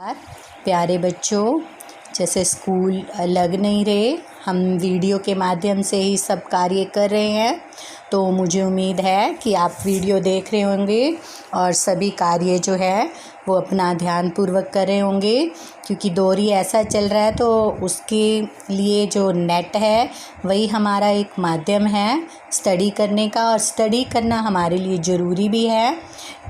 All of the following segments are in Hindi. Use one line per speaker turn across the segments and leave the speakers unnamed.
यार प्यारे बच्चों, जैसे स्कूल लग नहीं रहे, हम वीडियो के माध्यम से ही सब कार्य कर रहे हैं। तो मुझे उम्मीद है कि आप वीडियो देख रहे होंगे और सभी कार्य जो है वो अपना ध्यानपूर्वक कर रहे होंगे, क्योंकि दौर ऐसा चल रहा है तो उसके लिए जो नेट है वही हमारा एक माध्यम है स्टडी करने का। और स्टडी करना हमारे लिए ज़रूरी भी है,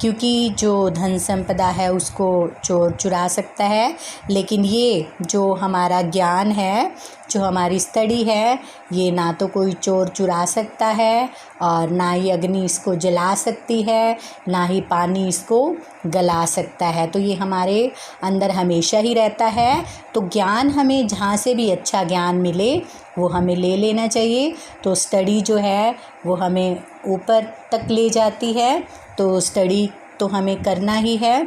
क्योंकि जो धन संपदा है उसको चोर चुरा सकता है, लेकिन ये जो हमारा ज्ञान है, जो हमारी स्टडी है, ये ना तो कोई चोर चुरा सकता है और ना ही अग्नि इसको जला सकती है, ना ही पानी इसको गला सकता है। तो ये हमारे अंदर हमेशा ही रहता है। तो ज्ञान हमें जहाँ से भी अच्छा ज्ञान मिले वो हमें ले लेना चाहिए। तो स्टडी जो है वो हमें ऊपर तक ले जाती है, तो स्टडी तो हमें करना ही है।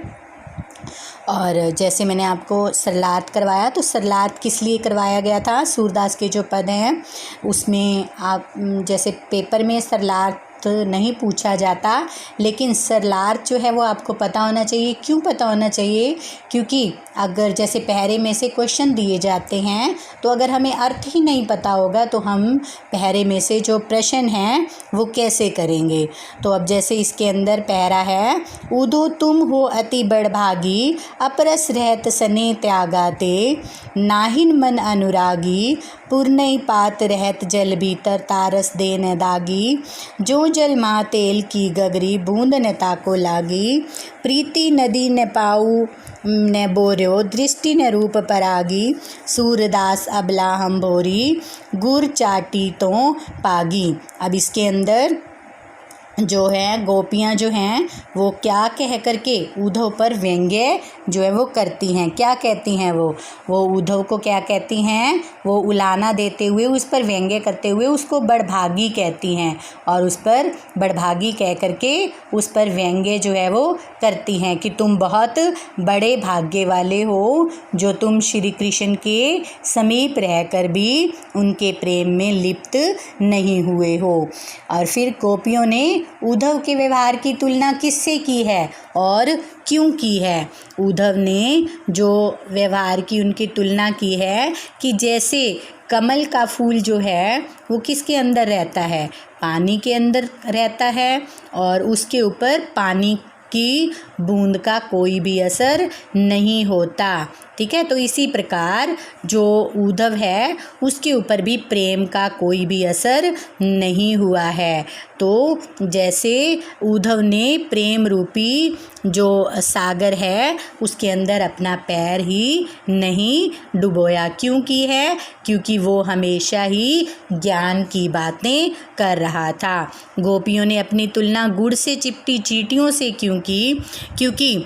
और जैसे मैंने आपको सरलाद करवाया, तो सरलाद किस लिए करवाया गया था? सूरदास के जो पद हैं उसमें आप जैसे पेपर में सरलाद नहीं पूछा जाता, लेकिन सरलाद जो है वो आपको पता होना चाहिए। क्यों पता होना चाहिए? क्योंकि अगर जैसे पहरे में से क्वेश्चन दिए जाते हैं तो अगर हमें अर्थ ही नहीं पता होगा तो हम पहरे में से जो प्रश्न हैं वो कैसे करेंगे। तो अब जैसे इसके अंदर पहरा है, उदो तुम हो अति बड़भागी, अपरस रहत सने त्यागाते, नाहिन मन अनुरागी, पुरनई पात रहत जल भीतर, तारस दे न दागी, जो जल मा तेल की गगरी, बूंद न ताको लागी, प्रीति नदी न पाऊ न बोर्यो, दृष्टि न रूप परागी, सूरदास अबला हम भोरी, गुर चाटी तो पागी। अब इसके अंदर जो है गोपियाँ जो हैं वो क्या कह करके उद्धव पर व्यंग्य जो है वो करती हैं। क्या कहती हैं? वो उद्धव को क्या कहती हैं? वो उलाना देते हुए, उस पर व्यंग्य करते हुए उसको बड़भागी कहती हैं, और उस पर बड़भागी कह करके उस पर व्यंग्य जो है वो करती हैं कि तुम बहुत बड़े भाग्य वाले हो जो तुम श्री कृष्ण के समीप रहकर भी उनके प्रेम में लिप्त नहीं हुए हो। और फिर गोपियों ने उद्धव के व्यवहार की तुलना किससे की है और क्यों की है? उद्धव ने जो व्यवहार की उनकी तुलना की है कि जैसे कमल का फूल जो है वो किसके अंदर रहता है? पानी के अंदर रहता है, और उसके ऊपर पानी की बूंद का कोई भी असर नहीं होता। ठीक है, तो इसी प्रकार जो उद्धव है उसके ऊपर भी प्रेम का कोई भी असर नहीं हुआ है। तो जैसे उद्धव ने प्रेम रूपी जो सागर है उसके अंदर अपना पैर ही नहीं डुबोया। क्यों की है? क्योंकि वो हमेशा ही ज्ञान की बातें कर रहा था। गोपियों ने अपनी तुलना गुड़ से चिपटी चींटियों से क्यों की? क्योंकि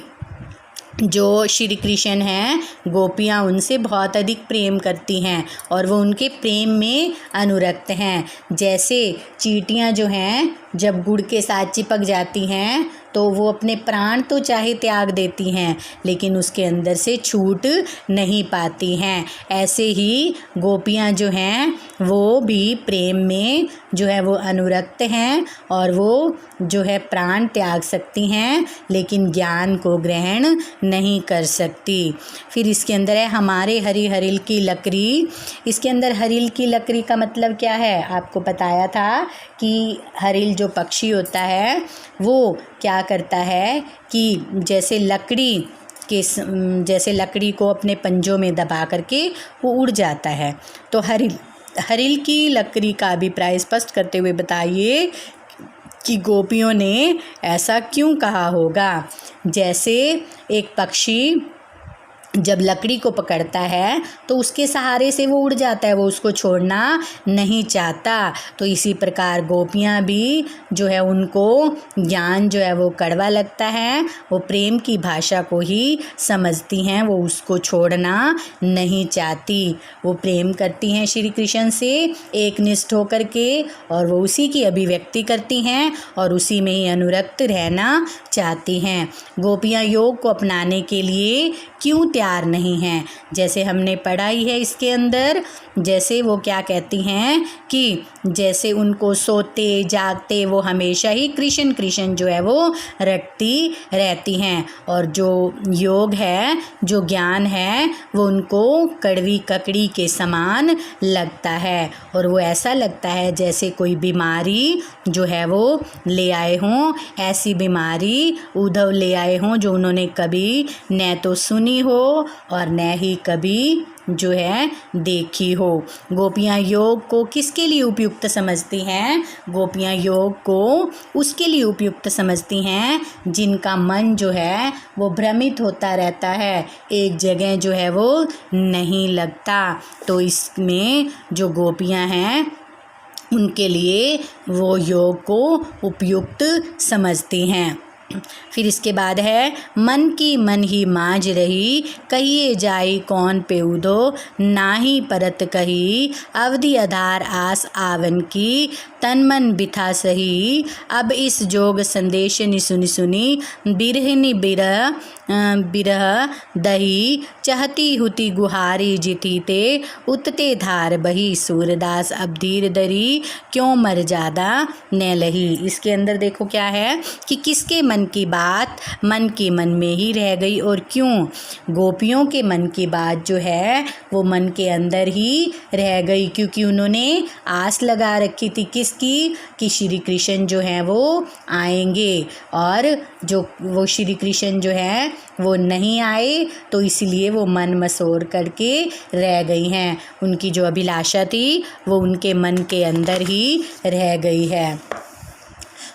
जो श्री कृष्ण हैं गोपियाँ उनसे बहुत अधिक प्रेम करती हैं और वो उनके प्रेम में अनुरक्त हैं। जैसे चींटियाँ जो हैं जब गुड़ के साथ चिपक जाती हैं तो वो अपने प्राण तो चाहे त्याग देती हैं, लेकिन उसके अंदर से छूट नहीं पाती हैं। ऐसे ही गोपियाँ जो हैं वो भी प्रेम में जो है वो अनुरक्त हैं और वो जो है प्राण त्याग सकती हैं, लेकिन ज्ञान को ग्रहण नहीं कर सकती। फिर इसके अंदर है हमारे हरी हरिल की लकड़ी। इसके अंदर हरिल की लकड़ी का मतलब क्या है? आपको बताया था कि हरिल जो पक्षी होता है वो क्या करता है कि जैसे लकड़ी को अपने पंजों में दबा करके वो उड़ जाता है। तो हरिल की लकड़ी का अभिप्राय स्पष्ट करते हुए बताइए कि गोपियों ने ऐसा क्यों कहा होगा। जैसे एक पक्षी जब लकड़ी को पकड़ता है तो उसके सहारे से वो उड़ जाता है, वो उसको छोड़ना नहीं चाहता। तो इसी प्रकार गोपियाँ भी जो है उनको ज्ञान जो है वो कड़वा लगता है, वो प्रेम की भाषा को ही समझती हैं, वो उसको छोड़ना नहीं चाहती। वो प्रेम करती हैं श्री कृष्ण से एकनिष्ठ होकर के, और वो उसी की अभिव्यक्ति करती हैं और उसी में ही अनुरक्त रहना चाहती हैं। गोपियाँ योग को अपनाने के लिए क्यों तैयार नहीं हैं। जैसे हमने पढ़ा ही है इसके अंदर, जैसे वो क्या कहती हैं कि जैसे उनको सोते जागते वो हमेशा ही कृष्ण कृष्ण जो है वो रटती रहती हैं, और जो योग है, जो ज्ञान है, वो उनको कड़वी ककड़ी के समान लगता है, और वो ऐसा लगता है जैसे कोई बीमारी जो है वो ले आए हों, ऐसी बीमारी उद्धव ले आए हों जो उन्होंने कभी न तो सुनी हो और न ही कभी जो है देखी हो। गोपियाँ योग को किसके लिए उपयुक्त समझती हैं? गोपियाँ योग को उसके लिए उपयुक्त समझती हैं जिनका मन जो है वो भ्रमित होता रहता है, एक जगह जो है वो नहीं लगता। तो इसमें जो गोपियाँ हैं उनके लिए वो योग को उपयुक्त समझती हैं। फिर इसके बाद है, मन की मन ही माज रही, कहिए जाई कौन पेउदो, नाही परत कही, अवधि आधार आस आवन की, तन मन बिथा सही। अब इस जोग संदेश नि सुनी सुनी, बिरहिनी बिरह दही, चहती हुती गुहारी जिती ते, उतते धार बही, सूरदास अब धीर दरी, क्यों मर जादा न लही। इसके अंदर देखो क्या है कि किसके मन की बात मन के मन में ही रह गई, और क्यों? गोपियों के मन की बात जो है वो मन के अंदर ही रह गई, क्योंकि उन्होंने आस लगा रखी थी किसकी, कि श्री कृष्ण जो हैं वो आएंगे, और जो वो श्री कृष्ण जो हैं वो नहीं आए, तो इसलिए वो मन मसोर करके रह गई हैं। उनकी जो अभिलाषा थी वो उनके मन के अंदर ही रह गई है।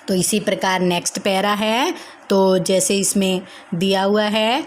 तो इसी प्रकार नेक्स्ट पैरा है, तो जैसे इसमें दिया हुआ है,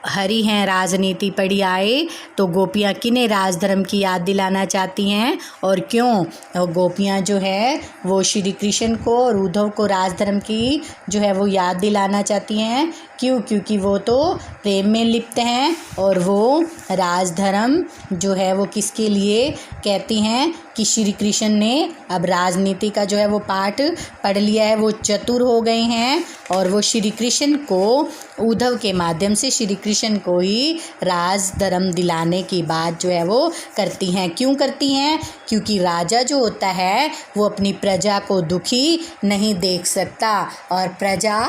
हरि हैं राजनीति पढ़ी आए, तो गोपियाँ किन्हें राजधर्म की याद दिलाना चाहती हैं और क्यों? और गोपियाँ जो है वो श्री कृष्ण को और उद्धव को राजधर्म की जो है वो याद दिलाना चाहती हैं। क्यों? क्योंकि वो तो प्रेम में लिप्त हैं, और वो राजधर्म जो है वो किसके लिए कहती हैं कि श्री कृष्ण ने अब राजनीति का जो है वो पाठ पढ़ लिया है, वो चतुर हो गए हैं, और वो श्री कृष्ण को उद्धव के माध्यम से श्री कृष्ण को ही राज धर्म दिलाने की बात जो है वो करती हैं। क्यों करती हैं? क्योंकि राजा जो होता है वो अपनी प्रजा को दुखी नहीं देख सकता, और प्रजा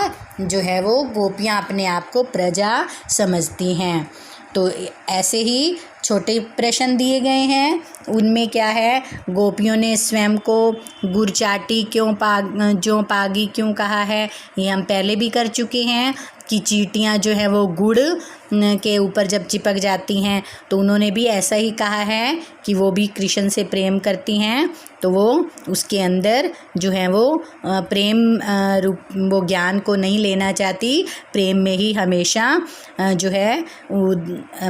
जो है वो गोपियाँ अपने आप को प्रजा समझती हैं। तो ऐसे ही छोटे प्रश्न दिए गए हैं, उनमें क्या है, गोपियों ने स्वयं को गुड़ चाटी क्यों पागी क्यों कहा है, ये हम पहले भी कर चुके हैं कि चींटियाँ जो है वो गुड़ के ऊपर जब चिपक जाती हैं, तो उन्होंने भी ऐसा ही कहा है कि वो भी कृष्ण से प्रेम करती हैं, तो वो उसके अंदर जो है वो प्रेम रूप वो ज्ञान को नहीं लेना चाहती, प्रेम में ही हमेशा जो है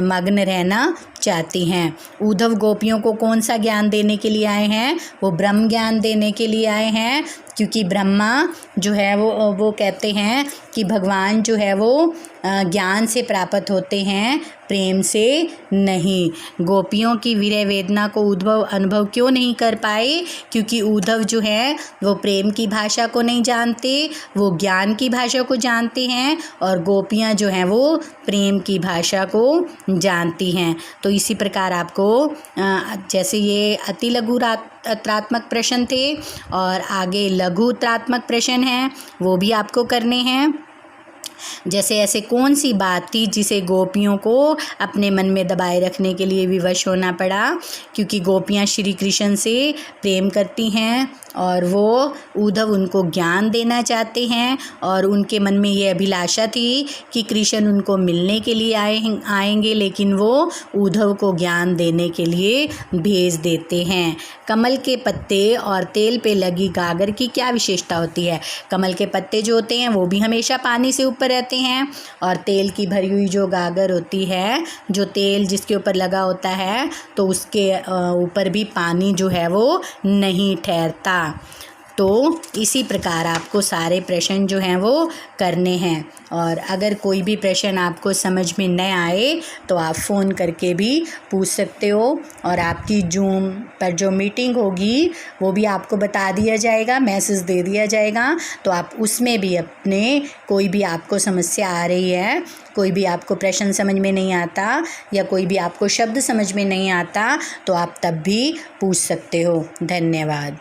मग्न रहना चाहती हैं। उद्धव गोपियों को कौन सा ज्ञान देने के लिए आए हैं? वो ब्रह्म ज्ञान देने के लिए आए हैं, क्योंकि ब्रह्मा जो है वो कहते हैं कि भगवान जो है वो ज्ञान से प्राप्त होते हैं, प्रेम से नहीं। गोपियों की विरह वेदना को उद्धव अनुभव क्यों नहीं कर पाए? क्योंकि उद्धव जो है वो प्रेम की भाषा को नहीं जानते, वो ज्ञान की भाषा को जानते हैं, और गोपियाँ जो हैं वो प्रेम की भाषा को जानती हैं। तो इसी प्रकार आपको जैसे ये अति लघु त्रात्मक प्रश्न थे, और आगे लघु त्रात्मक प्रश्न हैं, वो भी आपको करने हैं। जैसे ऐसे कौन सी बात थी जिसे गोपियों को अपने मन में दबाए रखने के लिए विवश होना पड़ा? क्योंकि गोपियाँ श्री कृष्ण से प्रेम करती हैं, और वो उद्धव उनको ज्ञान देना चाहते हैं, और उनके मन में ये अभिलाषा थी कि कृष्ण उनको मिलने के लिए आएंगे, लेकिन वो उद्धव को ज्ञान देने के लिए भेज देते हैं। कमल के पत्ते और तेल पे लगी गागर की क्या विशेषता होती है? कमल के पत्ते जो होते हैं वो भी हमेशा पानी से ऊपर रहते हैं, और तेल की भरी हुई जो गागर होती है, जो तेल जिसके ऊपर लगा होता है, तो उसके ऊपर भी पानी जो है वो नहीं ठहरता। तो इसी प्रकार आपको सारे प्रश्न जो हैं वो करने हैं। और अगर कोई भी प्रश्न आपको समझ में न आए तो आप फ़ोन करके भी पूछ सकते हो, और आपकी जूम पर जो मीटिंग होगी वो भी आपको बता दिया जाएगा, मैसेज दे दिया जाएगा। तो आप उसमें भी अपने कोई भी आपको समस्या आ रही है, कोई भी आपको प्रश्न समझ में नहीं आता या कोई भी आपको शब्द समझ में नहीं आता, तो आप तब भी पूछ सकते हो। धन्यवाद।